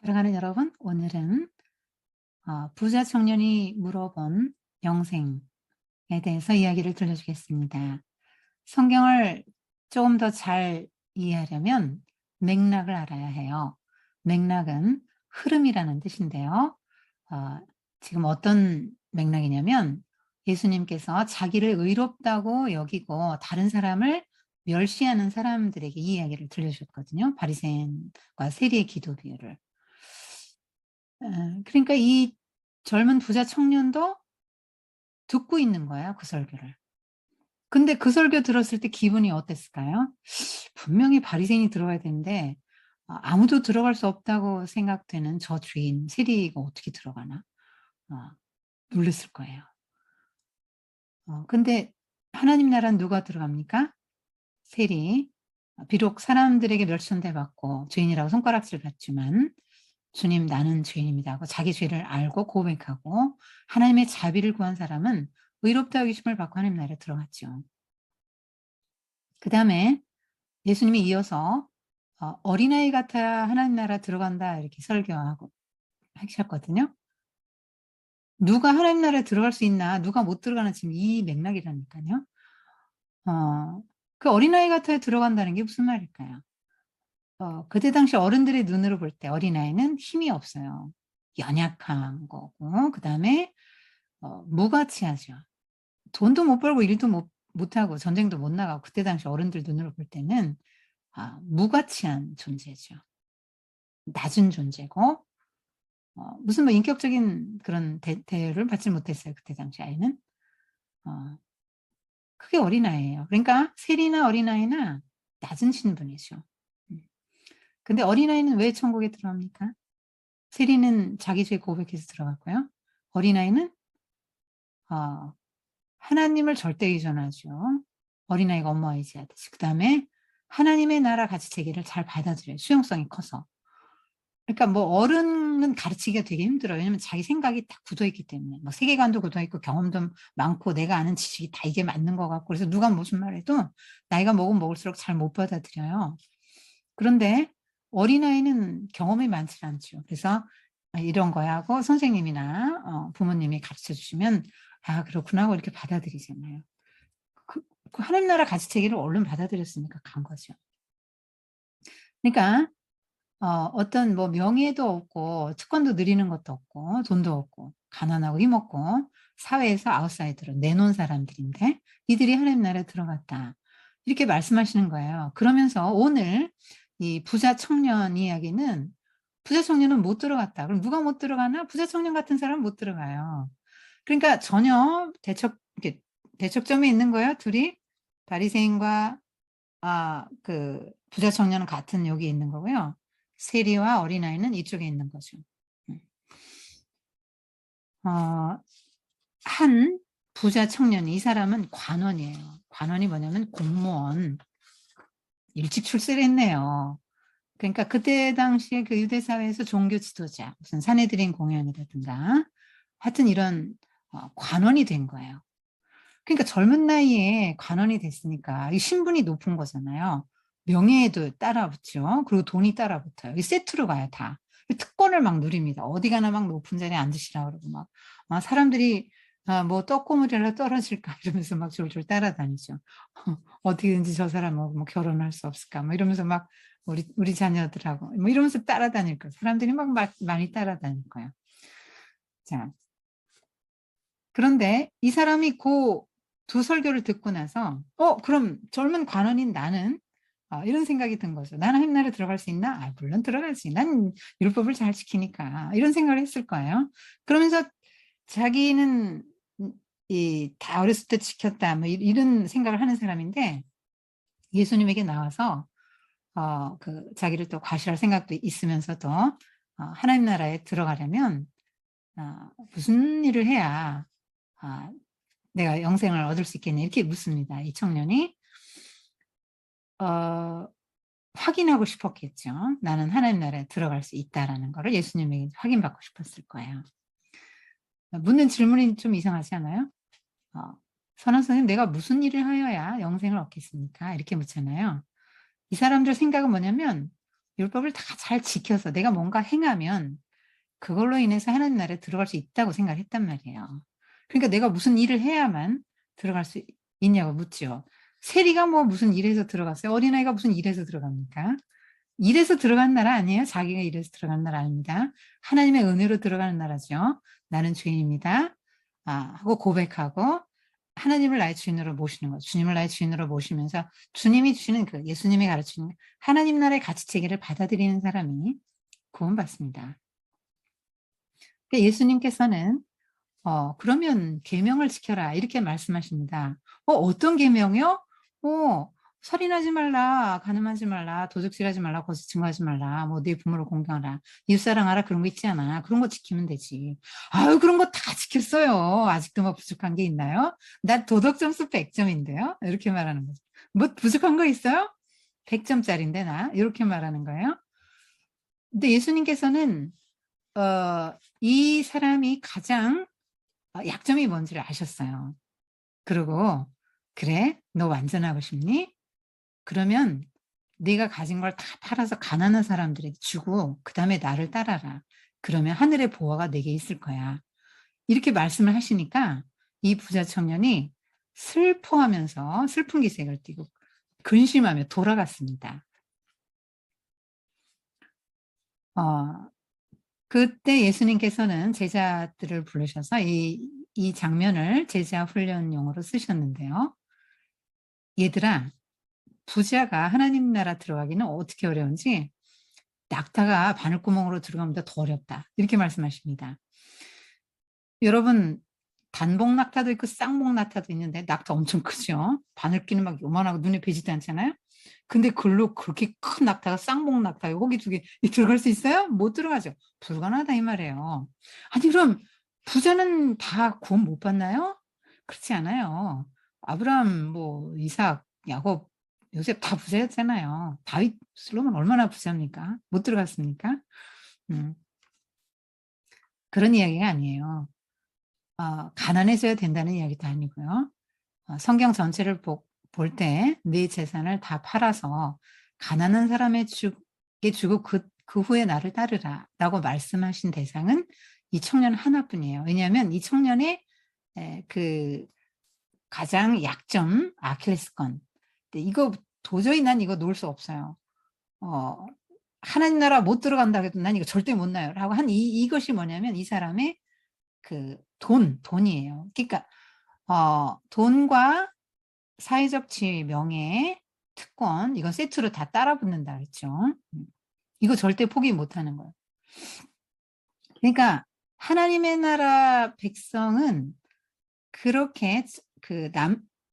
사랑하는 여러분, 오늘은 부자 청년이 물어본 영생에 대해서 이야기를 들려주겠습니다. 성경을 조금 더 잘 이해하려면 맥락을 알아야 해요. 맥락은 흐름이라는 뜻인데요. 어, 지금 어떤 맥락이냐면 예수님께서 자기를 의롭다고 여기고 다른 사람을 멸시하는 사람들에게 이 이야기를 들려주셨거든요. 바리새인과 세리의 기도 비유를. 그러니까 이 젊은 부자 청년도 듣고 있는 거예요, 그 설교를. 근데 그 설교 들었을 때 기분이 어땠을까요? 분명히 바리새인이 들어가야 되는데 아무도 들어갈 수 없다고 생각되는 저 주인 세리가 어떻게 들어가나? 어 놀랐을 거예요. 근데 하나님 나라는 누가 들어갑니까? 세리. 비록 사람들에게 멸시를 받고 죄인이라고 손가락질 받지만 "주님 나는 죄인입니다." 하고 자기 죄를 알고 고백하고 하나님의 자비를 구한 사람은 의롭다 여기심을 받고 하나님 나라에 들어갔죠. 그다음에 예수님이 이어서 "어린아이 같아야 하나님 나라 들어간다." 이렇게 설교하고 하셨거든요. 누가 하나님 나라에 들어갈 수 있나 누가 못 들어가나 지금 이 맥락이라니깐요. 어 그 어린아이 같아야 들어간다는 게 무슨 말일까요? 그때 당시 어른들의 눈으로 볼 때 어린아이는 힘이 없어요. 연약한 거고 그다음에 무가치하죠. 돈도 못 벌고 일도 못하고 전쟁도 못 나가고 그때 당시 어른들 눈으로 볼 때는 무가치한 존재죠. 낮은 존재고 무슨 뭐 인격적인 그런 대우를 받지 못했어요, 그때 당시 아이는. 어 그게 어린아이예요. 그러니까 세리나 어린아이나 낮은 신분이죠. 음. 근데 어린아이는 왜 천국에 들어갑니까? 세리는 자기 죄 고백해서 들어갔고요. 어린아이는 어 하나님을 절대 의존하죠. 어린아이가 엄마와 의지하듯이. 그다음에 하나님의 나라 가치 체계를 잘 받아들여요, 수용성이 커서. 그러니까 뭐 어른은 가르치기가 되게 힘들어요. 왜냐면 자기 생각이 딱 굳어 있기 때문에. 뭐 세계관도 굳어 있고 경험도 많고 내가 아는 지식이 다 이게 맞는 것 같고 그래서 누가 무슨 말해도 나이가 먹으면 먹을수록 잘 못 받아들여요. 그런데 어린아이는 경험이 많지 않죠. 그래서 이런 거야." 하고 선생님이나 부모님이 가르쳐 주시면 '아 그렇구나.' 하고 이렇게 받아들이잖아요. 그 하나님 나라 가치 체계를 얼른 받아들였으니까 간 거죠. 그러니까 어떤 뭐 명예도 없고 특권도 누리는 것도 없고 돈도 없고 가난하고 힘없고 사회에서 아웃사이더로 내놓은 사람들인데 "이들이 하나님 나라에 들어갔다." 이렇게 말씀하시는 거예요. 그러면서 오늘 이 부자 청년 이야기는 부자 청년은 못 들어갔다. 그럼 누가 못 들어가나? 부자 청년 같은 사람은 못 들어가요. 그러니까 전혀 이렇게 대척점에 있는 거예요, 둘이. 바리새인과 그 부자 청년은 같은 여기에 있는 거고요. 세리와 어린아이는 이쪽에 있는 거죠. 음. 어 한 부자 청년 이 사람은 관원이에요. 관원이 뭐냐면 공무원. 일찍 출세를 했네요. 그러니까 그때 당시에 그 유대 사회에서 종교 지도자 무슨 사내들인 공연이라든가 하여튼 이런 관원이 된 거예요. 그러니까 젊은 나이에 관원이 됐으니까 이 신분이 높은 거잖아요. 명예에도 따라붙죠. 그리고 돈이 따라붙어요. 이 세트로 가요 다. 이 특권을 막 누립니다. 어디 가나 막 높은 자리에 앉으시라 그러고 막 사람들이 뭐 "떡고물이라도 떨어질까." 이러면서 막 졸졸 따라다니죠. "어디든지 저 사람하고 뭐 결혼할 수 없을까." 뭐 이러면서 막 우리 자녀들하고 뭐 이러면서 따라다닐 거예요. 사람들이 막 많이 따라다닐 거예요. 자 그런데 이 사람이 두 설교를 듣고 나서 그럼 젊은 관원인 나는' 이런 생각이 든 거죠. '나는 하나님나라에 들어갈 수 있나? 아 물론 들어가지. 난 율법을 잘 지키니까.' 이런 생각을 했을 거예요. 그러면서 자기는 이 '다 어렸을 때 지켰다.' 뭐 이런 생각을 하는 사람인데 예수님에게 나와서 자기를 또 과시할 생각도 있으면서도 하나님 나라에 들어가려면 "무슨 일을 해야 아 내가 영생을 얻을 수 있겠냐." 이렇게 묻습니다, 이 청년이. 어 확인하고 싶었겠죠. '나는 하나님 나라에 들어갈 수 있다.'라는 거를 예수님에게 확인받고 싶었을 거예요. 묻는 질문이 좀 이상하지 않아요? 어 "선한 선생님 내가 무슨 일을 하여야 영생을 얻겠습니까?" 이렇게 묻잖아요. 이 사람들 생각은 뭐냐면 율법을 다 잘 지켜서 내가 뭔가 행하면 그걸로 인해서 하나님 나라에 들어갈 수 있다고 생각했단 말이에요. 그러니까 내가 무슨 일을 해야만 들어갈 수 있냐고 묻죠. 세리가 뭐 무슨 일해서 들어갔어요? 어린아이가 무슨 일해서 들어갑니까? 일해서 들어간 나라 아니에요? 자기가 일해서 들어간 나라 아닙니다. 하나님의 은혜로 들어가는 나라죠. 나는 죄인입니다. 하고 고백하고 하나님을 나의 주인으로 모시는 거죠. 주님을 나의 주인으로 모시면서 주님이 주시는 그 예수님이 가르치는 하나님 나라의 가치 체계를 받아들이는 사람이 구원받습니다. 예수님께서는 그러면 계명을 지켜라 이렇게 말씀하십니다. 어떤 계명이요? 살인하지 말라, 간음하지 말라, 도적질하지 말라, 거짓 증거하지 말라, 뭐 네 부모를 공경하라, 이웃사랑하라 그런 거 있지 않아. 그런 거 지키면 되지. 아유 그런 거 다 지켰어요. 아직도 뭐 부족한 게 있나요? 나 도덕 점수 100점인데요. 이렇게 말하는 거죠. 뭐 부족한 거 있어요? 100점짜리인데 나 이렇게 말하는 거예요. 근데 예수님께서는 이 사람이 가장 약점이 뭔지를 아셨어요. 그리고 "그래? 너 완전하고 싶니? 그러면 네가 가진 걸 다 팔아서 가난한 사람들에게 주고 그다음에 나를 따라라. 그러면 하늘의 보화가 내게 있을 거야." 이렇게 말씀을 하시니까 이 부자 청년이 슬퍼하면서 슬픈 기색을 띠고 근심하며 돌아갔습니다. 어 그때 예수님께서는 제자들을 부르셔서 이 장면을 제자 훈련용으로 쓰셨는데요. "얘들아, 부자가 하나님 나라 들어가기는 어떻게 어려운지 낙타가 바늘구멍으로 들어가기보다 더 어렵다." 이렇게 말씀하십니다. 여러분 단복 낙타도 있고 쌍복 낙타도 있는데 낙타 엄청 크죠. 바늘 끼는 막 요만하고 눈에 뵈지도 않잖아요. 근데 글로 그렇게 큰 낙타가 쌍복 낙타 거기 두 개 들어갈 수 있어요? 못 들어가죠. 불가능하다 이 말이에요. 아니 그럼 부자는 다 구원 못 받나요? 그렇지 않아요. 아브라함, 뭐 이삭, 야곱, 요셉 다 부자였잖아요. 다윗, 솔로몬 얼마나 부자입니까? 못 들어갔습니까? 음, 그런 이야기가 아니에요. 가난해져야 된다는 이야기도 아니고요. 성경 전체를 볼 때 네 재산을 다 팔아서 가난한 사람에게 주고 그 후에 나를 따르라라고 말씀하신 대상은 이 청년 하나뿐이에요. 왜냐하면 이 청년의 그 가장 약점 아킬레스건. 근데 이거 도저히 난 이거 놓을 수 없어요. 어 하나님 나라 못 들어간다 해도 난 이거 절대 못 나요.'라고 한 이것이 뭐냐면 이 사람의 그 돈이에요. 그러니까 돈과 사회적 지위, 명예, 특권 이건 세트로 다 따라 붙는다 그랬죠. 이거 절대 포기 못 하는 거예요. 그러니까 하나님의 나라 백성은 그렇게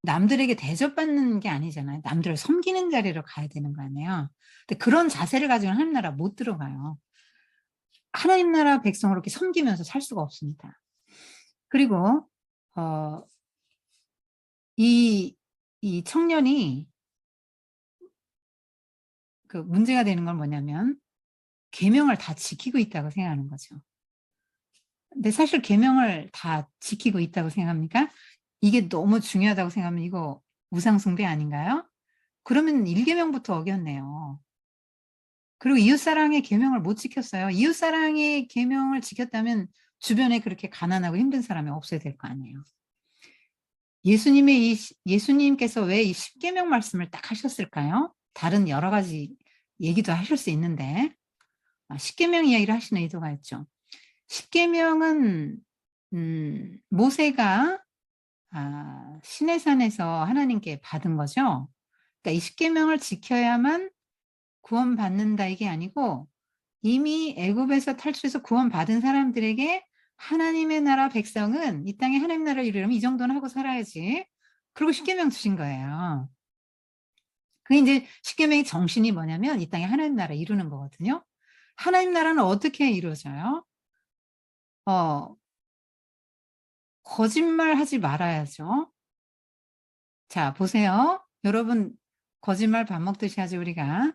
남들에게 대접받는 게 아니잖아요. 남들을 섬기는 자리로 가야 되는 거 아니에요. 근데 그런 자세를 가지고는 하나님 나라 못 들어가요. 하나님 나라 백성을 그렇게 섬기면서 살 수가 없습니다. 그리고 어 이 청년이 그 문제가 되는 건 뭐냐면 계명을 다 지키고 있다고 생각하는 거죠. 근데 사실 계명을 다 지키고 있다고 생각합니까? 이게 너무 중요하다고 생각하면 이거 우상 숭배 아닌가요? 그러면 1 계명부터 어겼네요. 그리고 이웃 사랑의 계명을 못 지켰어요. 이웃 사랑의 계명을 지켰다면 주변에 그렇게 가난하고 힘든 사람이 없어야 될 거 아니에요. 예수님께서 왜 이 10 계명 말씀을 딱 하셨을까요? 다른 여러 가지 얘기도 하실 수 있는데 10 계명 이야기를 하시는 의도가 있죠. 10 계명은 모세가 시내산에서 하나님께 받은 거죠. 그러니까 이 10 계명을 지켜야만 구원받는다 이게 아니고 이미 애굽에서 탈출해서 구원받은 사람들에게 하나님의 나라 백성은 이 땅에 하나님 나라를 이루려면 이 정도는 하고 살아야지. 그리고 10 계명 주신 거예요. 그게 인제 10 계명의 정신이 뭐냐면 이 땅에 하나님 나라 이루는 거거든요. 하나님 나라는 어떻게 이루어져요? 어 거짓말하지 말아야죠. 자 보세요. 여러분 거짓말 밥 먹듯이 하죠 우리가.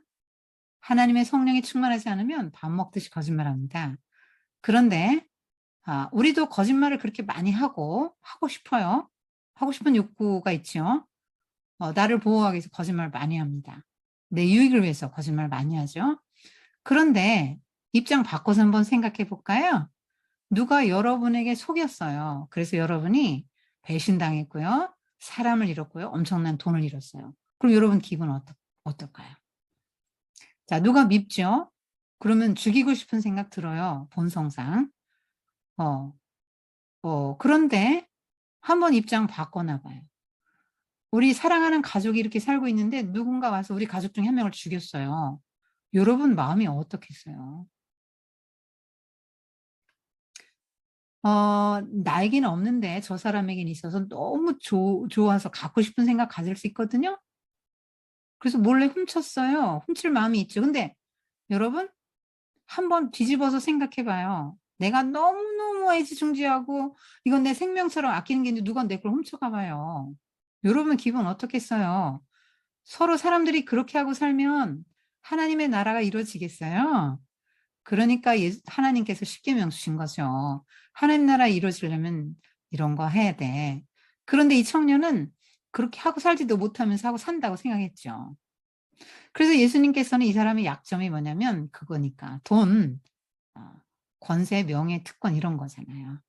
하나님의 성령이 충만하지 않으면 밥 먹듯이 거짓말합니다. 그런데 우리도 거짓말을 그렇게 많이 하고 싶어요. 하고 싶은 욕구가 있죠. 나를 보호하기 위해서 거짓말을 많이 합니다. 내 유익을 위해서 거짓말 많이 하죠. 그런데 입장 바꿔서 한번 생각해 볼까요? 누가 여러분에게 속였어요. 그래서 여러분이 배신당했고요. 사람을 잃었고요. 엄청난 돈을 잃었어요. 그럼 여러분 기분 어떨까요? 자, 누가 밉죠? 그러면 죽이고 싶은 생각 들어요. 본성상. 어, 그런데 한번 입장 바꿔나 봐요. 우리 사랑하는 가족이 이렇게 살고 있는데 누군가 와서 우리 가족 중 한 명을 죽였어요. 여러분 마음이 어떻겠어요? 나에게는 없는데 저 사람에게는 있어서 너무 좋아서 갖고 싶은 생각 가질 수 있거든요. 그래서 몰래 훔쳤어요. 훔칠 마음이 있죠. 근데 여러분 한번 뒤집어서 생각해 봐요. 내가 너무너무 애지중지하고 이건 내 생명처럼 아끼는 게 있는데 누가 내 걸 훔쳐가 봐요. 여러분 기분 어떻겠어요? 서로 사람들이 그렇게 하고 살면 하나님의 나라가 이루어지겠어요? 그러니까 하나님께서 십계명 주신 거죠. 하나님 나라 이루어지려면 이런 거 해야 돼. 그런데 이 청년은 그렇게 하고 살지도 못하면서 하고 산다고 생각했죠. 그래서 예수님께서는 이 사람의 약점이 뭐냐면 그거니까 돈, 어, 권세, 명예, 특권 이런 거잖아요.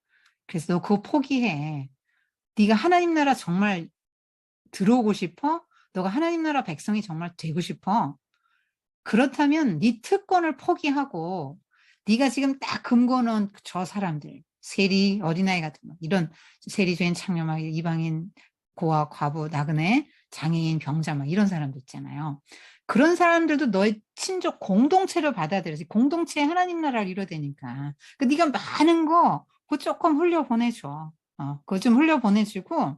그래서 너 그거 포기해. 네가 하나님 나라 정말 들어오고 싶어? 너가 하나님 나라 백성이 정말 되고 싶어? 그렇다면 네 특권을 포기하고 네가 지금 딱 금고놓은 저 사람들, 세리, 어린아이 같은 거, 이런 세리주인, 창녀막, 이방인, 고아, 과부, 나그네, 장애인, 병자 막 이런 사람들 있잖아요. 그런 사람들도 너의 친족 공동체로 받아들여서 공동체의 하나님 나라를 이뤄대니까. 그 네가 많은 거 그거 조금 흘려보내줘. 그거 좀 흘려보내주고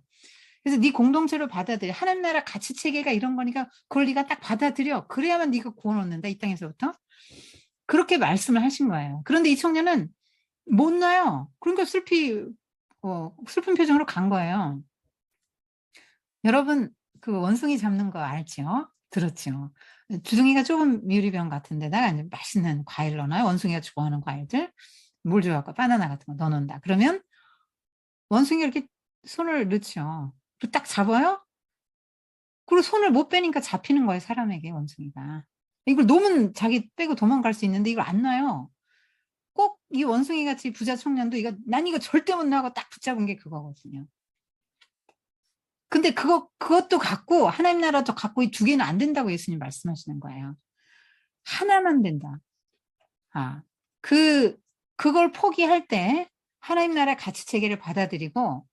그래서 네 공동체로 받아들여. 하나님 나라 가치 체계가 이런 거니까 그걸 네가 딱 받아들여. 그래야만 네가 구원 얻는다. 이 땅에서부터. 그렇게 말씀을 하신 거예요. 그런데 이 청년은 못 놔요. 그러니까 슬픈 표정으로 간 거예요. 여러분 그 원숭이 잡는 거 알죠? 들었죠? 주둥이가 좁은 미우리병 같은 데다가 이제 맛있는 과일 넣어놔요. 원숭이가 좋아하는 과일들. 뭘 좋아할까? 바나나 같은 거 넣어놓는다. 그러면 원숭이가 이렇게 손을 넣죠. 그리고 딱 잡아요? 그리고 손을 못 빼니까 잡히는 거예요, 사람에게, 원숭이가. 이걸 놓으면 자기 빼고 도망갈 수 있는데 이걸 안 놔요. 꼭 이 원숭이 같이 부자 청년도 난 이거 절대 못 놔고 딱 붙잡은 게 그거거든요. 근데 그것도 갖고, 하나님 나라도 갖고 이 두 개는 안 된다고 예수님 말씀하시는 거예요. 하나만 된다. 아, 그걸 포기할 때 하나님 나라의 가치 체계를 받아들이고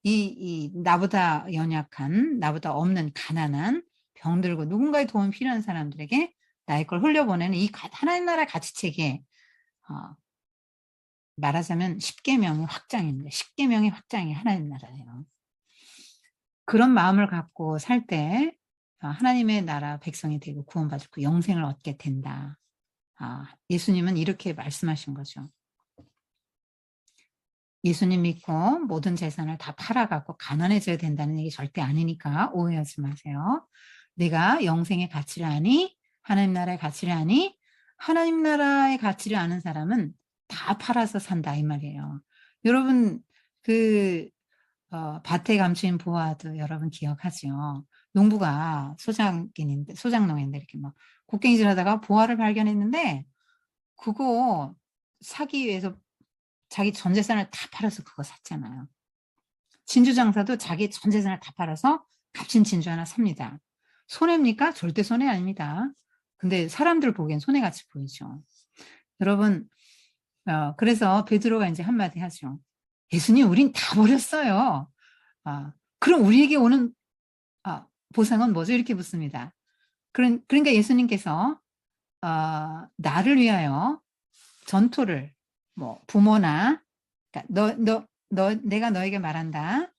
이 나보다 연약한, 나보다 없는 가난한 병들고 누군가의 도움이 필요한 사람들에게 나의 걸 흘려보내는 이 하나님 나라의 가치 체계, 말하자면 십계명의 확장입니다. 십계명의 확장이 하나님 나라예요. 그런 마음을 갖고 살 때 하나님의 나라 백성이 되고 구원받고 그 영생을 얻게 된다. 예수님은 이렇게 말씀하신 거죠. 예수님 믿고 모든 재산을 다 팔아갖고 가난해져야 된다는 얘기 절대 아니니까 오해하지 마세요. 내가 영생의 가치를 아니, 하나님 나라의 가치를 아니, 하나님 나라의 가치를 아는 사람은 다 팔아서 산다 이 말이에요. 여러분 밭에 감추인 보아도 여러분 기억하죠? 농부가 소장농인데 이렇게 막 곡괭이질 하다가 보아를 발견했는데 그거 사기 위해서 자기 전 재산을 다 팔아서 그거 샀잖아요. 진주 장사도 자기 전 재산을 다 팔아서 값진 진주 하나 삽니다. 손해입니까? 절대 손해 아닙니다. 근데 사람들 보기엔 손해같이 보이죠. 여러분, 그래서 베드로가 이제 한마디 하죠. 예수님, 우린 다 버렸어요. 그럼 우리에게 오는 보상은 뭐죠? 이렇게 묻습니다. 그러니까 예수님께서 나를 위하여 전토를 부모나 그러니까 내가 너에게 말한다.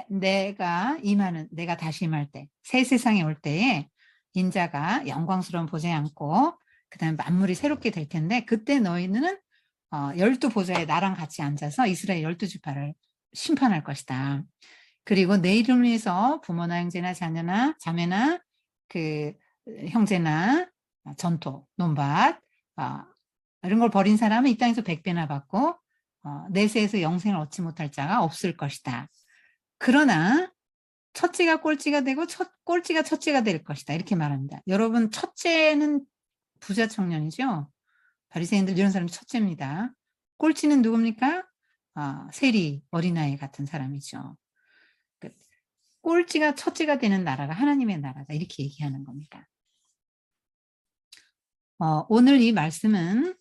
내가 다시 임할 때, 새 세상에 올 때에 인자가 영광스러운 보좌에 앉고 그다음에 만물이 새롭게 될 텐데 그때 너희는 12보좌에 나랑 같이 앉아서 이스라엘 12지파를 심판할 것이다. 그리고 내 이름을 위해서 부모나 형제나 자녀나 자매나 그 형제나 전토, 논밭 이런 걸 벌인 사람은 이 땅에서 100배나 받고 내세에서 영생을 얻지 못할 자가 없을 것이다. 그러나 첫째가 꼴찌가 되고 꼴찌가 첫째가 될 것이다. 이렇게 말합니다. 여러분 첫째는 부자 청년이죠. 바리새인들 이런 사람이 첫째입니다. 꼴찌는 누굽니까? 세리 어린아이 같은 사람이죠. 그 꼴찌가 첫째가 되는 나라가 하나님의 나라다 이렇게 얘기하는 겁니다. 오늘 이 말씀은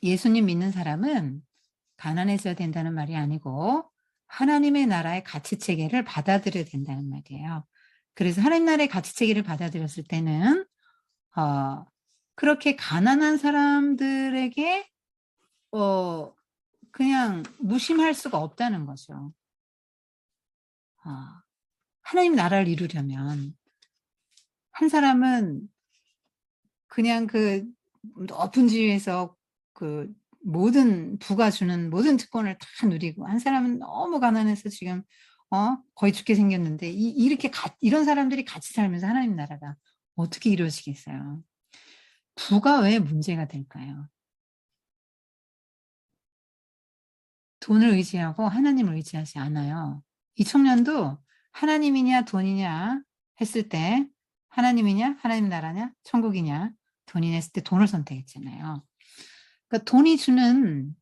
예수님 믿는 사람은 가난해져야 된다는 말이 아니고 하나님의 나라의 가치 체계를 받아들여야 된다는 말이에요. 그래서 하나님 나라의 가치 체계를 받아들였을 때는 그렇게 가난한 사람들에게 그냥 무심할 수가 없다는 거죠. 하나님 나라를 이루려면 한 사람은 그냥 그 높은 지위에서 그 모든 부가 주는 모든 특권을 다 누리고 한 사람은 너무 가난해서 지금 거의 죽게 생겼는데 이렇게 이런 사람들이 같이 살면서 하나님 나라가 어떻게 이루어지겠어요? 부가 왜 문제가 될까요? 돈을 의지하고 하나님을 의지하지 않아요. 이 청년도 하나님이냐 돈이냐 했을 때 하나님이냐 하나님 나라냐 천국이냐 돈이냐 했을 때 돈을 선택했잖아요. 그러니까 돈이 주는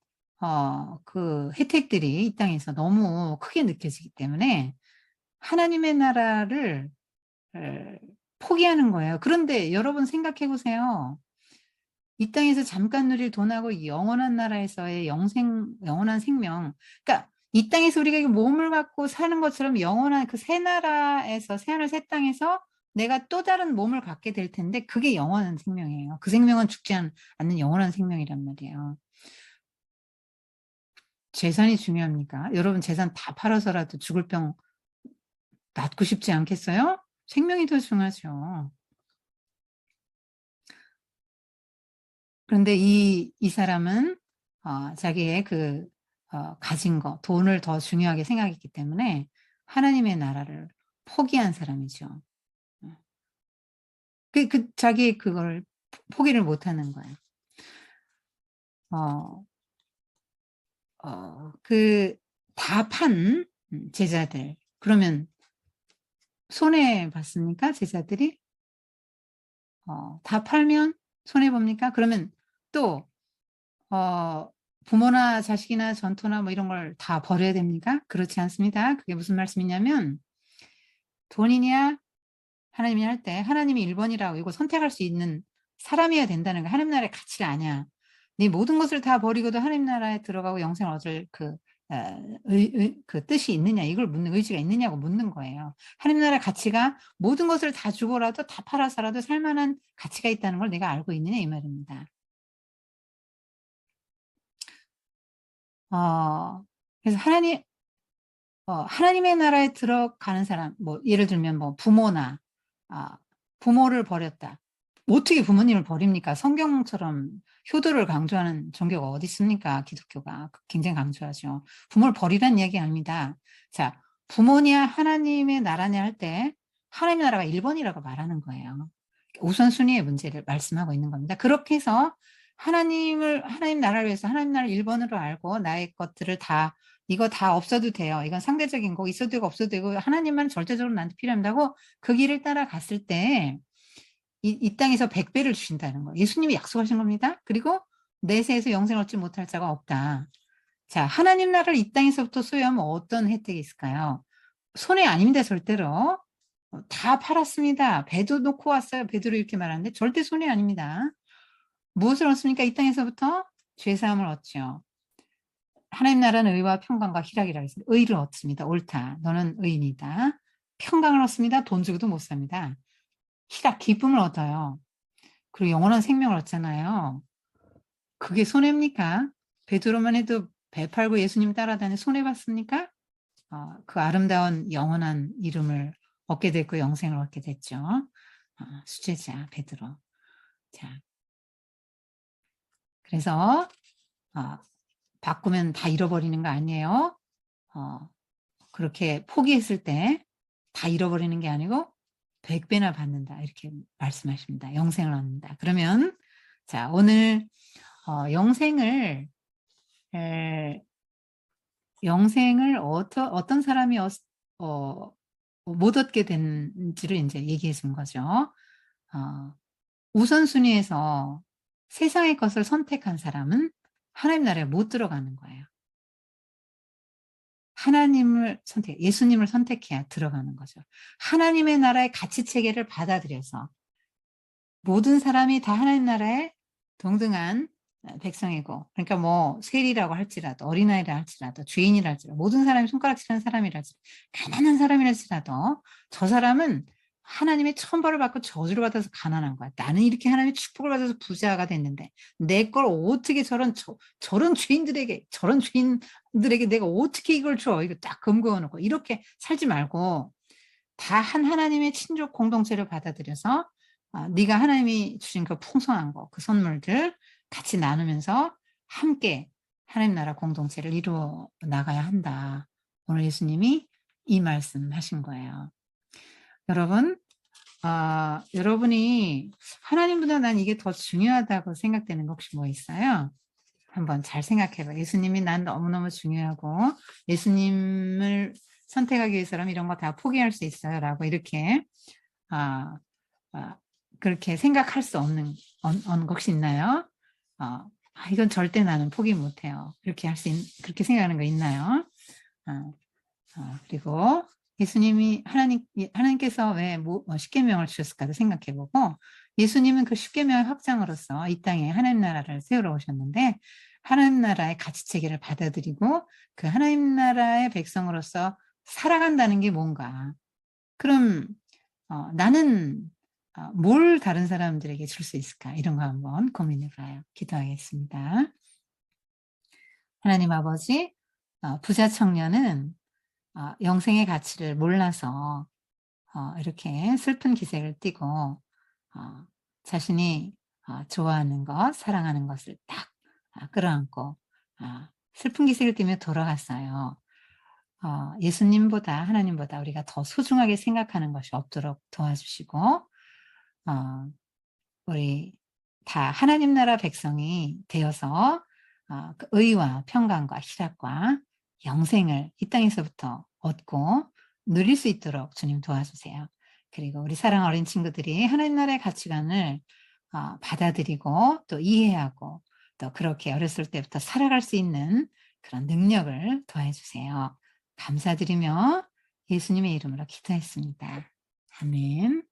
그 혜택들이 이 땅에서 너무 크게 느껴지기 때문에 하나님의 나라를 포기하는 거예요. 그런데 여러분 생각해 보세요. 이 땅에서 잠깐 누릴 돈하고 영원한 나라에서의 영원한 생명. 그러니까 이 땅에서 우리가 몸을 갖고 사는 것처럼 영원한 그 새 나라에서 새하늘 새 땅에서 내가 또 다른 몸을 갖게 될 텐데 그게 영원한 생명이에요. 그 생명은 죽지 않는 영원한 생명이란 말이에요. 재산이 중요합니까? 여러분 재산 다 팔아서라도 죽을 병 낫고 싶지 않겠어요? 생명이 더 중요하죠. 그런데 이 사람은 자기의 가진 거, 돈을 더 중요하게 생각했기 때문에 하나님의 나라를 포기한 사람이죠. 자기 그걸 포기를 못하는 거예요. 다 판 제자들. 그러면 손해 봤습니까? 제자들이? 다 팔면 손해 봅니까? 그러면 또 부모나 자식이나 전토나 뭐 이런 걸 다 버려야 됩니까? 그렇지 않습니다. 그게 무슨 말씀이냐면 돈이냐 하나님이 할 때 하나님이 1번이라고 이거 선택할 수 있는 사람이어야 된다는 거야. 하나님 나라의 가치가 아니야. 네 모든 것을 다 버리고도 하나님 나라에 들어가고 영생을 얻을 그 뜻이 있느냐 이걸 묻는 의지가 있느냐고 묻는 거예요. 하나님 나라의 가치가 모든 것을 다 주고라도 다 팔아서라도 살 만한 가치가 있다는 걸 내가 알고 있느냐 이 말입니다. 그래서 하나님의 나라에 들어가는 사람, 뭐 예를 들면 뭐 부모나 부모를 버렸다. 어떻게 부모님을 버립니까? 성경처럼 효도를 강조하는 종교가 어디 있습니까? 기독교가 굉장히 강조하죠. 부모를 버리라는 이야기 아닙니다. 자, 부모냐 하나님의 나라냐 할 때 하나님의 나라가 1번이라고 말하는 거예요. 우선순위의 문제를 말씀하고 있는 겁니다. 그렇게 해서 하나님 나라를 위해서 하나님 나라를 1번으로 알고 나의 것들을 다 이거 다 없어도 돼요. 이건 상대적인 거 있어도 되고 없어도 되고 하나님만 절대적으로 나한테 필요합니다 하고 그 길을 따라갔을 때 이 땅에서 100배를 주신다는 거예요. 예수님이 약속하신 겁니다. 그리고 내세에서 영생을 얻지 못할 자가 없다. 자, 하나님 나라를 이 땅에서부터 소유하면 어떤 혜택이 있을까요? 손해 아닙니다. 절대로. 다 팔았습니다. 배도 놓고 왔어요. 베드로 이렇게 말하는데 절대 손해 아닙니다. 무엇을 얻습니까? 이 땅에서부터 죄사함을 얻죠. 하나님 나라는 의와 평강과 희락이라고 했습니다. 의를 얻습니다. 옳다. 너는 의인이다. 평강을 얻습니다. 돈 주고도 못 삽니다. 희락, 기쁨을 얻어요. 그리고 영원한 생명을 얻잖아요. 그게 손해입니까? 베드로만 해도 배 팔고 예수님 따라다니 손해봤습니까? 그 아름다운 영원한 이름을 얻게 됐고 영생을 얻게 됐죠. 수제자 베드로. 자, 그래서 바꾸면 다 잃어버리는 거 아니에요. 그렇게 포기했을 때 다 잃어버리는 게 아니고 100배나 받는다 이렇게 말씀하십니다. 영생을 얻는다. 그러면 자 오늘 영생을 어떤 사람이 못 얻게 된지를 이제 얘기해 준 거죠. 우선순위에서 세상의 것을 선택한 사람은 하나님 나라에 못 들어가는 거예요. 예수님을 선택해야 들어가는 거죠. 하나님의 나라의 가치 체계를 받아들여서 모든 사람이 다 하나님 나라의 동등한 백성이고, 그러니까 뭐 세리라고 할지라도, 어린아이라 할지라도, 죄인이라 할지라도, 모든 사람이 손가락질하는 사람이랄지라도, 가난한 사람이랄지라도 저 사람은 하나님의 천벌을 받고 저주를 받아서 가난한 거야. 나는 이렇게 하나님의 축복을 받아서 부자가 됐는데 내 걸 어떻게 저런 죄인들에게 내가 어떻게 이걸 줘? 이거 딱 금고어 놓고 이렇게 살지 말고 다 한 하나님의 친족 공동체를 받아들여서 네가 하나님이 주신 그 풍성한 거, 그 선물들 같이 나누면서 함께 하나님 나라 공동체를 이루어 나가야 한다. 오늘 예수님이 이 말씀하신 거예요. 여러분, 여러분이 하나님보다 난 이게 더 중요하다고 생각되는 거 혹시 뭐 있어요? 한번 잘 생각해 봐요. 예수님이 난 너무너무 중요하고 예수님을 선택하기 위해서라면 이런 거 다 포기할 수 있어요. 라고 이렇게 아, 그렇게 생각할 수 없는 혹시 있나요? 이건 절대 나는 포기 못해요. 그렇게 생각하는 거 있나요? 그리고 하나님께서 왜 십계명을 주셨을까도 생각해보고, 예수님은 그 십계명의 확장으로서 이 땅에 하나님 나라를 세우러 오셨는데 하나님 나라의 가치 체계를 받아들이고 그 하나님 나라의 백성으로서 살아간다는 게 뭔가. 그럼 나는 뭘 다른 사람들에게 줄 수 있을까? 이런 거 한번 고민해봐요. 기도하겠습니다. 하나님 아버지, 부자 청년은 영생의 가치를 몰라서 이렇게 슬픈 기색을 띠고 자신이 좋아하는 것, 사랑하는 것을 딱 끌어안고 슬픈 기색을 띠며 돌아갔어요. 예수님보다 하나님보다 우리가 더 소중하게 생각하는 것이 없도록 도와주시고 우리 다 하나님 나라 백성이 되어서 그 의와 평강과 희락과 영생을 이 땅에서부터 얻고 누릴 수 있도록 주님 도와주세요. 그리고 우리 사랑 어린 친구들이 하나님 나라의 가치관을 받아들이고 또 이해하고 또 그렇게 어렸을 때부터 살아갈 수 있는 그런 능력을 더해주세요. 감사드리며 예수님의 이름으로 기도했습니다. 아멘.